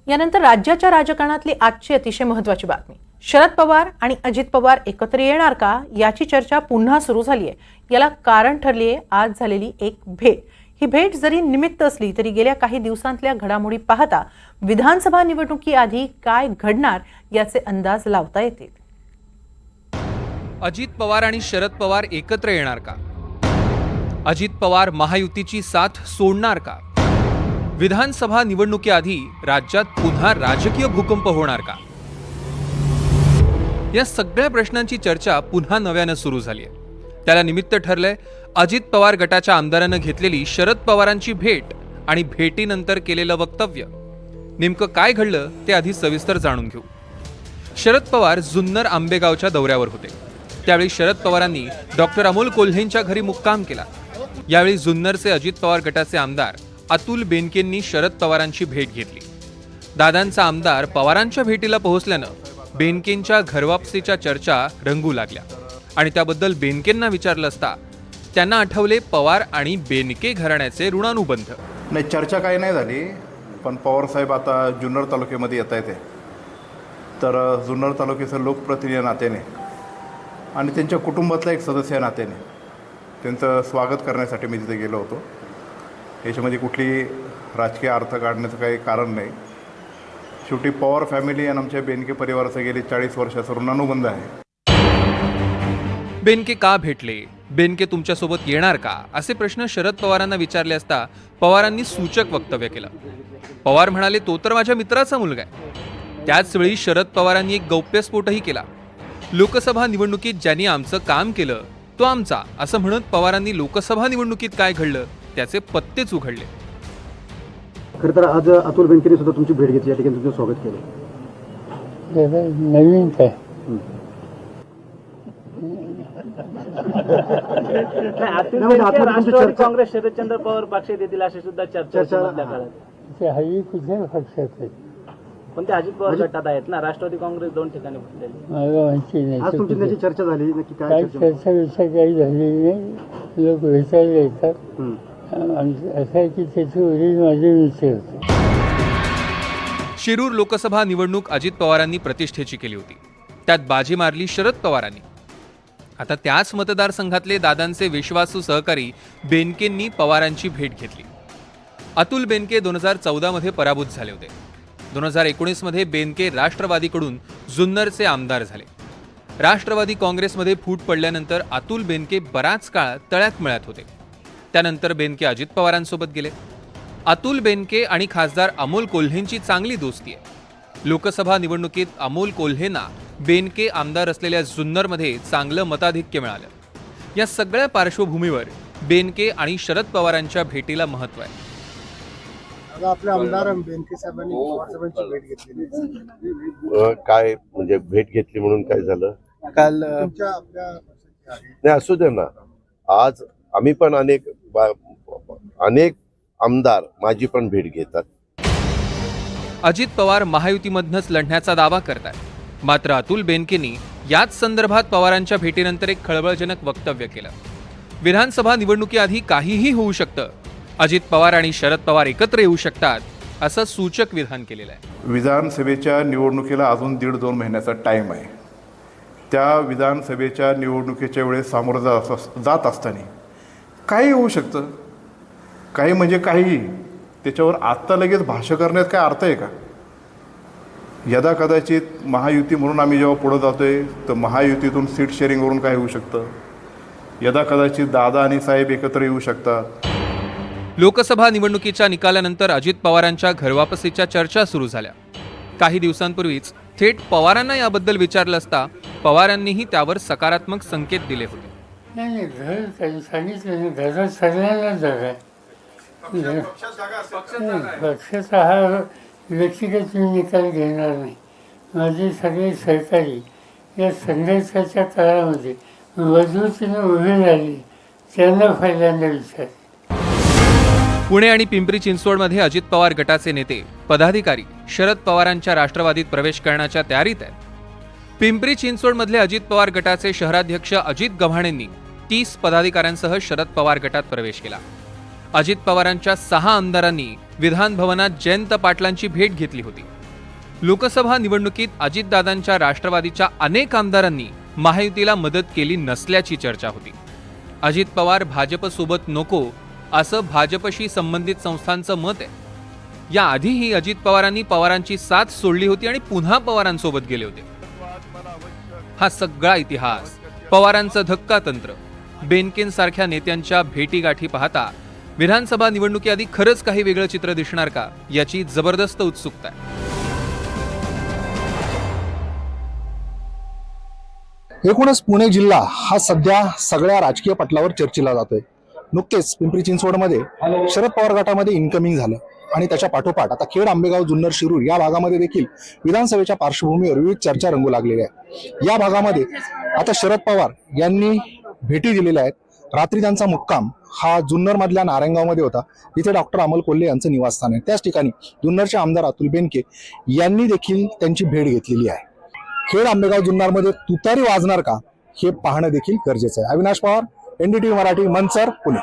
यानंतर राज्याच्या राजकारणातली आजची अतिशय महत्त्वाची बातमी. शरद पवार आणि अजित पवार एकत्र येणार का याची चर्चा पुन्हा सुरू झाली आहे. याला कारण ठरली आहे आज झालेली एक भेट. ही भेट जरी निमित्त असली तरी गेल्या काही दिवसांतल्या घडामोडी पाहता विधानसभा निवडणुकीआधी काय घडणार याचे अंदाज लावता येतील. अजित पवार आणि शरद पवार एकत्र येणार का? अजित पवार महायुतीची साथ सोडणार का? विधानसभा निवडणुकीआधी राज्यात पुन्हा राजकीय भूकंप होणार का? या सगळ्या प्रश्नांची चर्चा पुन्हा नव्यानं सुरू झाली आहे. त्याला निमित्त ठरलंय अजित पवार गटाच्या आमदारांनी घेतलेली शरद पवारांची भेट आणि भेटीनंतर केलेलं वक्तव्य. नेमकं काय घडलं ते आधी सविस्तर जाणून घेऊ. शरद पवार जुन्नर आंबेगावच्या दौऱ्यावर होते. त्यावेळी शरद पवारांनी डॉक्टर अमोल कोल्हेंच्या घरी मुक्काम केला. यावेळी जुन्नरचे अजित पवार गटाचे आमदार अतुल बेनकेंनी शरद पवारांची भेट घेतली. दादांचा आमदार पवारांच्या भेटीला पोहोचल्यानं बेनकेंच्या घरवापसीच्या चर्चा रंगू लागल्या आणि त्याबद्दल बेनकेंना विचारलं असता त्यांना आठवले पवार आणि बेनके घराण्याचे ऋणानुबंध. नाही, चर्चा काही नाही झाली, पण पवारसाहेब आता जुन्नर तालुक्यामध्ये येत आहेत. तर जुन्नर तालुक्याचं लोकप्रतिनिधी नात्याने आणि त्यांच्या कुटुंबातला एक सदस्य नात्याने त्यांचं स्वागत करण्यासाठी मी तिथे गेलो होतो. याच्यामध्ये कुठली राजकीय अर्थ काढण्याचं काही कारण नाही. शेवटी पवार फॅमिली आणि आमच्या बेनके परिवाराचं गेले 40 वर्षाचा ऋणानुबंध आहे. बेनके का भेटले? बेनके तुमच्यासोबत येणार का? असे प्रश्न शरद पवारांना विचारले असता पवारांनी सूचक वक्तव्य केलं. पवार म्हणाले, तो तर माझ्या मित्राचा मुलगा आहे. त्याच वेळी शरद पवारांनी एक गौप्यस्फोटही केला. लोकसभा निवडणुकीत ज्यांनी आमचं काम केलं तो आमचा, असं म्हणत पवारांनी लोकसभा निवडणुकीत काय घडलं त्याचे पत्तेच उघडले. खरं तर आज अतुल बेनकेने सुद्धा तुमची भेट घेतली, या ठिकाणी तुमचं स्वागत केलं. नवीन काय राष्ट्रवादी काँग्रेस शरदचंद्र पवार पक्षात येतील अशी सुद्धा चर्चा ते हल्ली कुठल्या पक्षात आहे? पण ते अजित पवार गटात आहेत ना. राष्ट्रवादी काँग्रेस 2 ठिकाणी फुटलेली. मला माहिती आज तुमची नाही त्याची चर्चा झाली, नक्की काय काही चर्चा विषय काही झालेली नाही. लोक भेटायला येतात. असं आहे की त्याची वडील माझे मित्र होते. शिरूर लोकसभा निवडणूक अजित पवारांनी प्रतिष्ठेची केली होती. त्यात बाजी मारली शरद पवारांनी. आता त्याच मतदारसंघातले दादांचे विश्वासू सहकारी बेनकेंनी पवारांची भेट घेतली. अतुल बेनके 2014 मध्ये पराभूत झाले होते. 2019 मध्ये बेनके राष्ट्रवादीकडून जुन्नरचे आमदार झाले. राष्ट्रवादी काँग्रेसमध्ये फूट पडल्यानंतर अतुल बेनके बराच काळ तळ्यात मळ्यात होते. त्यानंतर बेनके अजित पवारांसोबत गेले. अतुल बेनके आणि खासदार अमोल कोल्हेंची चांगली दोस्ती आहे. लोकसभा निवडणुकीत अमोल कोल्हेंना बेनके आमदार असलेल्या जुन्नरमध्ये चांगलं मताधिक्य मिळालं. या सगळ्या पार्श्वभूमीवर बेनके आणि शरद पवारांच्या भेटीला महत्त्व आहे. आपल्या आमदार बेनके साहेबांनी पवारसाहेबांची भेट घेतली. काय म्हणजे भेट घेतली म्हणून काय झालं? काल आपल्या नाही, असू दे ना. आज आम्ही पण अनेक आमदार माझी पण भेट घेतात. अजित पवार महायुतीमधनच लढण्याचा दावा करतात. मात्र अतुल बेनकेंनी याच संदर्भात पवारांच्या भेटीनंतर एक खळबळजनक वक्तव्य केलं. विधानसभा निवडणुकीआधी काहीही होऊ शकतं. अजित पवार आणि शरद पवार एकत्र येऊ शकतात असं सूचक विधान केलेलं आहे. विधानसभेच्या निवडणुकीला अजून 1.5-2 महिन्याचा टाईम आहे. त्या विधानसभेच्या निवडणुकीच्या वेळेस सामोरं जात असताना काही होऊ शकतं. काही म्हणजे काही. त्याच्यावर आत्ता लगेच भाष्य करण्यात काय अर्थ आहे का? यदा कदाचित महायुती म्हणून आम्ही जेव्हा पुढं जातोय तर महायुतीतून सीट शेअरिंगवरून काय होऊ शकतं. यदा कदाचित दादा आणि साहेब एकत्र येऊ शकतात. लोकसभा निवडणुकीच्या निकालानंतर अजित पवारांच्या घरवापसीच्या चर्चा सुरू झाल्या. काही दिवसांपूर्वीच थेट पवारांना याबद्दल विचारलं असता पवारांनीही त्यावर सकारात्मक संकेत दिले होते. नाही घर सांगितलं, घरात सगळ्यांना जागा आहे. पक्षाचा हा व्यक्तिगत मी निकाल घेणार नाही. माझे सगळे सहकारी या संघर्षाच्या काळामध्ये मजबूतीनं उभे राहिले, त्यांना पहिल्यांदा विचार. पुणे आणि पिंपरी चिंचवडमध्ये अजित पवार गटाचे नेते पदाधिकारी शरद पवारांच्या राष्ट्रवादीत प्रवेश करण्याच्या तयारीत आहेत. पिंपरी चिंचवडमधले अजित पवार गटाचे शहराध्यक्ष अजित गव्हाणेंनी 30 पदाधिकाऱ्यांसह शरद पवार गटात प्रवेश केला. अजित पवारांच्या 6 आमदारांनी विधान भवनात जयंत पाटलांची भेट घेतली होती. लोकसभा निवडणुकीत अजितदादांच्या राष्ट्रवादीच्या अनेक आमदारांनी महायुतीला मदत केली नसल्याची चर्चा होती. अजित पवार भाजपसोबत नको असं भाजपशी संबंधित संस्थांचं मत आहे. याआधीही अजित पवारांनी पवारांची साथ सोडली होती आणि पुन्हा पवारांसोबत गेले होते. हा सगळा इतिहास, पवारांचं धक्कातंत्र, बेनकेंसारख्या नेत्यांच्या भेटीगाठी पाहता विधानसभा निवडणुकीआधी खरंच काही वेगळं चित्र दिसणार का याची जबरदस्त उत्सुकता आहे. एकूणच पुणे जिल्हा हा सध्या सगळ्या राजकीय पटलावर चर्चेला जातोय. नुकतेच पिंपरी चिंचवडमध्ये शरद पवार गटामध्ये इन्कमिंग झालं आणि त्याच्या पाठोपाठ आता खेड, आंबेगाव, जुन्नर, शिरूर या भागामध्ये देखील विधानसभेच्या पार्श्वभूमीवर विविध चर्चा रंगू लागलेल्या आहेत. या भागामध्ये आता शरद पवार यांनी भेटी दिलेल्या आहेत. रात्री त्यांचा मुक्काम हा जुन्नर मधल्या नारायणगावमध्ये होता, जिथे डॉक्टर अमल कोल्हे यांचं निवासस्थान आहे. त्याच ठिकाणी जुन्नरचे आमदार अतुल बेनके यांनी देखील त्यांची भेट घेतलेली आहे. खेड, आंबेगाव, जुन्नरमध्ये तुतारी वाजणार का हे पाहणं देखील गरजेचं आहे. अविनाश पवार, NDTV मराठी, मंचर, पुणे.